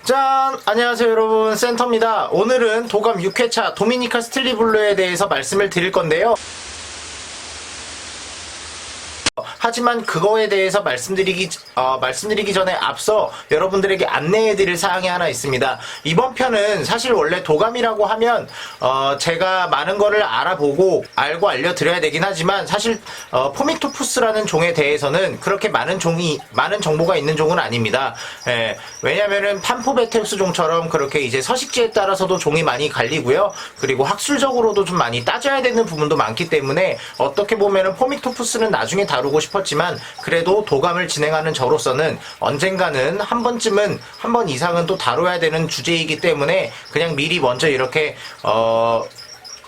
짠! 안녕하세요 여러분, 센터입니다. 오늘은 도감 6회차 도미니카 스틸리블루에 대해서 말씀을 드릴 건데요. 하지만 그거에 대해서 말씀드리기 전에 앞서 여러분들에게 안내해드릴 사항이 하나 있습니다. 이번 편은 사실 원래 도감이라고 하면 제가 많은 거를 알고 알려드려야 되긴 하지만 사실 포믹토푸스라는 종에 대해서는 그렇게 많은 정보가 있는 종은 아닙니다. 왜냐면은 판포베테우스 종처럼 그렇게 이제 서식지에 따라서도 종이 많이 갈리고요. 그리고 학술적으로도 좀 많이 따져야 되는 부분도 많기 때문에 어떻게 보면은 포믹토푸스는 나중에 다루고 싶었지만 그래도 도감을 진행하는 저로서는 언젠가는 한 번 이상은 또 다뤄야 되는 주제이기 때문에 그냥 미리 먼저 이렇게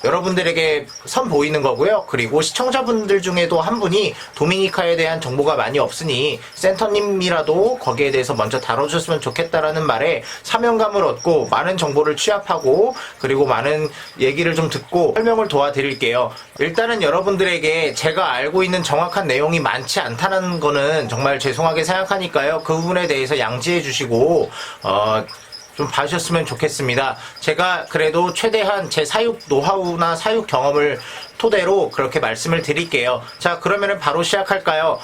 여러분들에게 선보이는 거고요. 그리고 시청자분들 중에도 한 분이 도미니카에 대한 정보가 많이 없으니 센터님이라도 거기에 대해서 먼저 다뤄주셨으면 좋겠다라는 말에 사명감을 얻고 많은 정보를 취합하고 그리고 많은 얘기를 좀 듣고 설명을 도와드릴게요. 일단은 여러분들에게 제가 알고 있는 정확한 내용이 많지 않다는 거는 정말 죄송하게 생각하니까요. 그 부분에 대해서 양지해 주시고 좀 봐주셨으면 좋겠습니다. 제가 그래도 최대한 제 사육 노하우나 사육 경험을 토대로 그렇게 말씀을 드릴게요. 자, 그러면은 바로 시작할까요?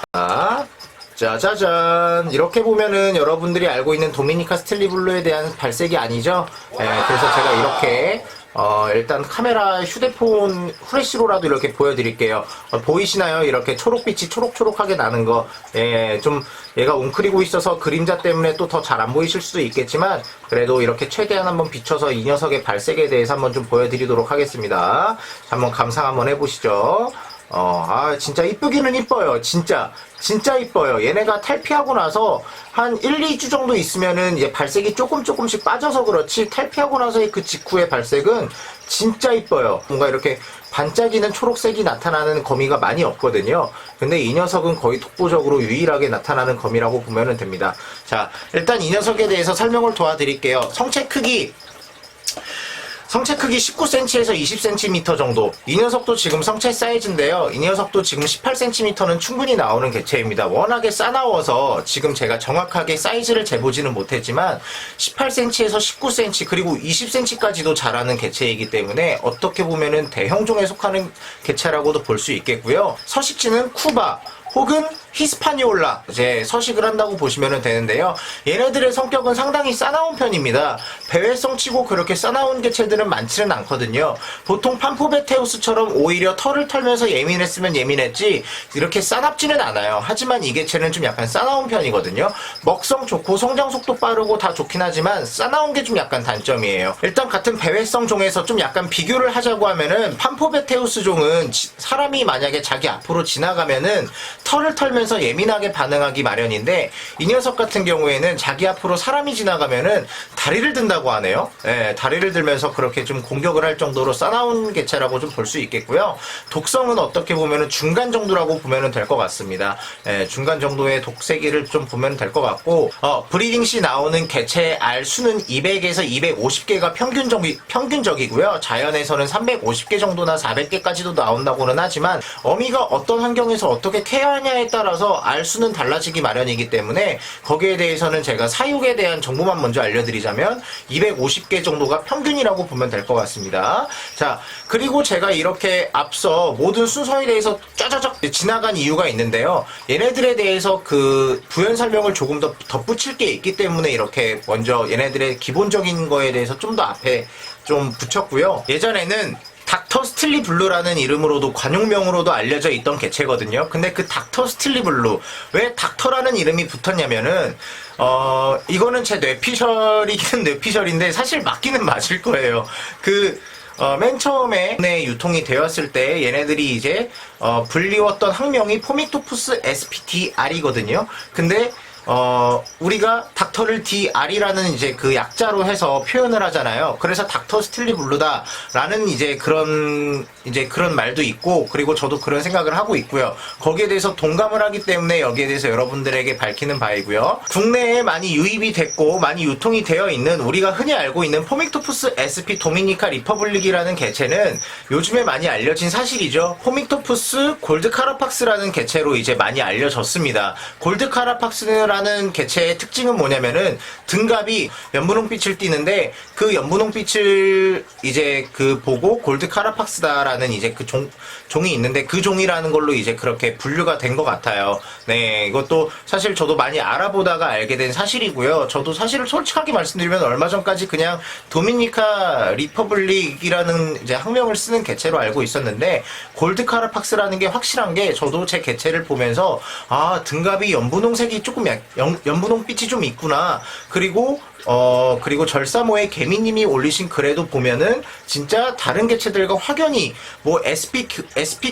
짜자잔, 이렇게 보면은 여러분들이 알고 있는 도미니카 스틸리블루에 대한 발색이 아니죠? 그래서 제가 이렇게 일단 카메라 휴대폰 후레쉬로라도 이렇게 보여드릴게요. 보이시나요? 이렇게 초록빛이 초록초록하게 나는 거. 좀 얘가 웅크리고 있어서 그림자 때문에 또 더 잘 안 보이실 수도 있겠지만 그래도 이렇게 최대한 한번 비춰서 이 녀석의 발색에 대해서 한번 좀 보여드리도록 하겠습니다. 한번 감상 한번 해보시죠. 진짜 이쁘기는 이뻐요. 진짜 이뻐요. 얘네가 탈피하고 나서 한 1, 2주 정도 있으면은 이제 발색이 조금씩 빠져서 그렇지 탈피하고 나서의 그 직후의 발색은 진짜 이뻐요. 뭔가 이렇게 반짝이는 초록색이 나타나는 거미가 많이 없거든요. 근데 이 녀석은 거의 독보적으로 유일하게 나타나는 거미라고 보면 됩니다. 자, 일단 이 녀석에 대해서 설명을 도와드릴게요. 성체 크기 19cm에서 20cm 정도. 이 녀석도 지금 성체 사이즈인데요. 이 녀석도 지금 18cm는 충분히 나오는 개체입니다. 워낙에 싸나워서 지금 제가 정확하게 사이즈를 재보지는 못했지만 18cm에서 19cm 그리고 20cm까지도 자라는 개체이기 때문에 어떻게 보면은 대형종에 속하는 개체라고도 볼 수 있겠고요. 서식지는 쿠바 혹은 히스파니올라 이제 서식을 한다고 보시면 되는데요. 얘네들의 성격은 상당히 싸나운 편입니다. 배회성 치고 그렇게 싸나운 개체들은 많지는 않거든요. 보통 판포베테우스처럼 오히려 털을 털면서 예민했으면 예민했지 이렇게 싸납지는 않아요. 하지만 이 개체는 좀 약간 싸나운 편이거든요. 먹성 좋고 성장 속도 빠르고 다 좋긴 하지만 싸나운 게 좀 약간 단점이에요. 일단 같은 배회성 종에서 좀 약간 비교를 하자고 하면은 판포베테우스 종은 사람이 만약에 자기 앞으로 지나가면은 털을 털면서 예민하게 반응하기 마련인데 이 녀석 같은 경우에는 자기 앞으로 사람이 지나가면은 다리를 든다고 하네요. 다리를 들면서 그렇게 좀 공격을 할 정도로 싸나운 개체라고 좀 볼 수 있겠고요. 독성은 어떻게 보면은 중간 정도라고 보면 될 것 같습니다. 중간 정도의 독세기를 좀 보면 될 것 같고 브리딩 시 나오는 개체의 알 수는 200에서 250개가 평균적이고요. 자연에서는 350개 정도나 400개까지도 나온다고는 하지만 어미가 어떤 환경에서 어떻게 케어하냐에 따라서 알 수는 달라지기 마련이기 때문에 거기에 대해서는 제가 사육에 대한 정보만 먼저 알려드리자면 250개 정도가 평균이라고 보면 될 것 같습니다. 자, 그리고 제가 이렇게 앞서 모든 순서에 대해서 짜자작 지나간 이유가 있는데요. 얘네들에 대해서 그 부연 설명을 조금 더 덧붙일 게 있기 때문에 이렇게 먼저 얘네들의 기본적인 거에 대해서 좀 더 앞에 좀 붙였고요. 예전에는 닥터 스틸리블루라는 이름으로도 관용명으로도 알려져 있던 개체거든요. 근데 그 닥터 스틸리블루 왜 닥터라는 이름이 붙었냐면은 이거는 제 뇌피셜이긴 뇌피셜인데 사실 맞기는 맞을 거예요. 맨 처음에 유통이 되었을 때 얘네들이 이제 불리웠던 학명이 포믹토푸스 spt-r이거든요. 근데 우리가 닥터를 DR이라는 이제 그 약자로 해서 표현을 하잖아요. 그래서 닥터 스틸리블루다라는 이제 그런 말도 있고, 그리고 저도 그런 생각을 하고 있고요. 거기에 대해서 동감을 하기 때문에 여기에 대해서 여러분들에게 밝히는 바이고요. 국내에 많이 유입이 됐고 많이 유통이 되어 있는 우리가 흔히 알고 있는 포믹토푸스 SP 도미니카 리퍼블릭이라는 개체는 요즘에 많이 알려진 사실이죠. 포믹토푸스 골드카라팍스라는 개체로 이제 많이 알려졌습니다. 골드카라팍스라는 하는 개체의 특징은 뭐냐면은 등갑이 연분홍빛을 띠는데 그 연분홍빛을 이제 그 보고 골드 카라팍스다라는 이제 그 종이 있는데 그 종이라는 걸로 이제 그렇게 분류가 된 것 같아요. 네, 이것도 사실 저도 많이 알아보다가 알게 된 사실이고요. 저도 사실을 솔직하게 말씀드리면 얼마 전까지 그냥 도미니카 리퍼블릭이라는 이제 학명을 쓰는 개체로 알고 있었는데 골드 카라팍스라는 게 확실한 게 저도 제 개체를 보면서 아, 등갑이 연분홍색이 조금 연분홍빛이 좀 있구나. 그리고 절사모의 개미님이 올리신 글에도 보면은 진짜 다른 개체들과 확연히 뭐 SP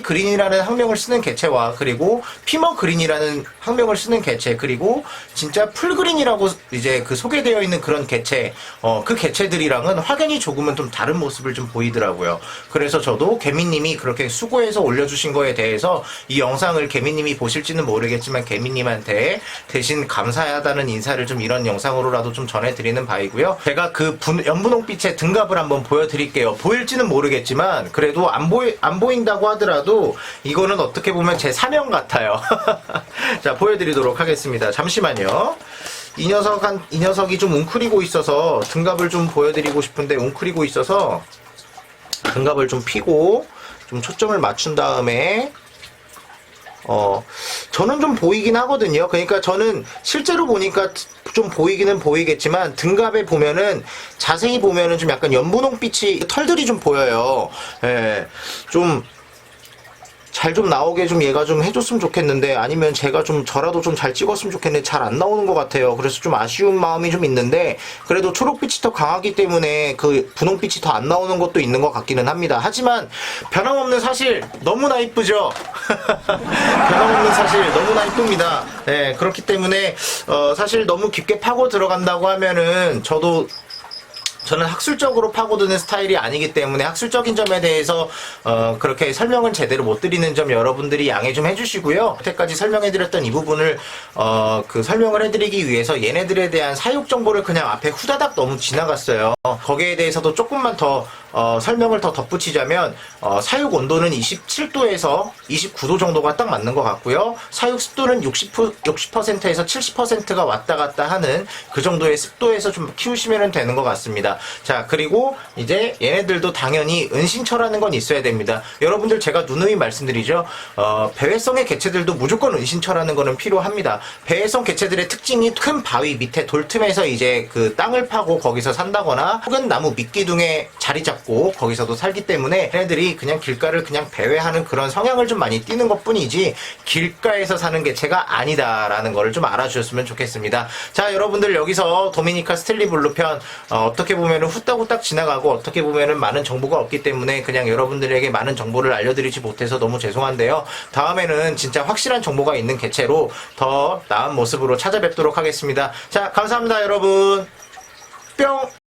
그린이라는 학명을 쓰는 개체와 그리고 피머 그린이라는 학명을 쓰는 개체 그리고 진짜 풀 그린이라고 이제 그 소개되어 있는 그런 개체 그 개체들이랑은 확연히 조금은 좀 다른 모습을 좀 보이더라고요. 그래서 저도 개미님이 그렇게 수고해서 올려주신 거에 대해서 이 영상을 개미님이 보실지는 모르겠지만 개미님한테 대신 감사하다는 인사를 좀 이런 영상으로라도 좀 전해드리는 바이고요. 제가 그 연분홍빛의 등갑을 한번 보여드릴게요. 보일지는 모르겠지만 그래도 안 보인다고 하더라도 이거는 어떻게 보면 제 사명 같아요. 자, 보여드리도록 하겠습니다. 잠시만요. 이 녀석이 좀 웅크리고 있어서 등갑을 좀 보여드리고 싶은데 웅크리고 있어서 등갑을 좀 피고 좀 초점을 맞춘 다음에 저는 좀 보이긴 하거든요. 그러니까 저는 실제로 보니까 좀 보이기는 보이겠지만 등갑에 보면은 자세히 보면은 좀 약간 연분홍빛이 털들이 좀 보여요. 예, 좀 잘 좀 나오게 좀 얘가 좀 해줬으면 좋겠는데 아니면 제가 좀 저라도 좀 잘 찍었으면 좋겠는데 잘 안 나오는 것 같아요. 그래서 좀 아쉬운 마음이 좀 있는데 그래도 초록빛이 더 강하기 때문에 그 분홍빛이 더 안 나오는 것도 있는 것 같기는 합니다. 하지만 변함없는 사실 너무나 이쁘죠. 변함없는 사실 너무나 이쁩니다. 네, 그렇기 때문에 사실 너무 깊게 파고 들어간다고 하면은 저는 학술적으로 파고드는 스타일이 아니기 때문에 학술적인 점에 대해서 그렇게 설명을 제대로 못 드리는 점 여러분들이 양해 좀 해주시고요. 여태까지 설명해드렸던 이 부분을 그 설명을 해드리기 위해서 얘네들에 대한 사육 정보를 그냥 앞에 후다닥 너무 지나갔어요. 거기에 대해서도 조금만 더 설명을 더 덧붙이자면 사육 온도는 27도에서 29도 정도가 딱 맞는 것 같고요. 사육 습도는 60%에서 70%가 왔다 갔다 하는 그 정도의 습도에서 좀 키우시면 되는 것 같습니다. 자, 그리고 이제 얘네들도 당연히 은신처라는 건 있어야 됩니다. 여러분들 제가 누누이 말씀드리죠. 배회성의 개체들도 무조건 은신처라는 거는 필요합니다. 배회성 개체들의 특징이 큰 바위 밑에 돌틈에서 이제 그 땅을 파고 거기서 산다거나 혹은 나무 밑기둥에 자리 잡고 거기서도 살기 때문에 얘네들이 그냥 길가를 그냥 배회하는 그런 성향을 좀 많이 띠는 것 뿐이지 길가에서 사는 개체가 아니다라는 거를 좀 알아주셨으면 좋겠습니다. 자, 여러분들 여기서 도미니카 스틸리블루 편 어떻게 보면은 후딱후딱 지나가고 어떻게 보면은 많은 정보가 없기 때문에 그냥 여러분들에게 많은 정보를 알려드리지 못해서 너무 죄송한데요. 다음에는 진짜 확실한 정보가 있는 개체로 더 나은 모습으로 찾아뵙도록 하겠습니다. 자, 감사합니다, 여러분. 뿅!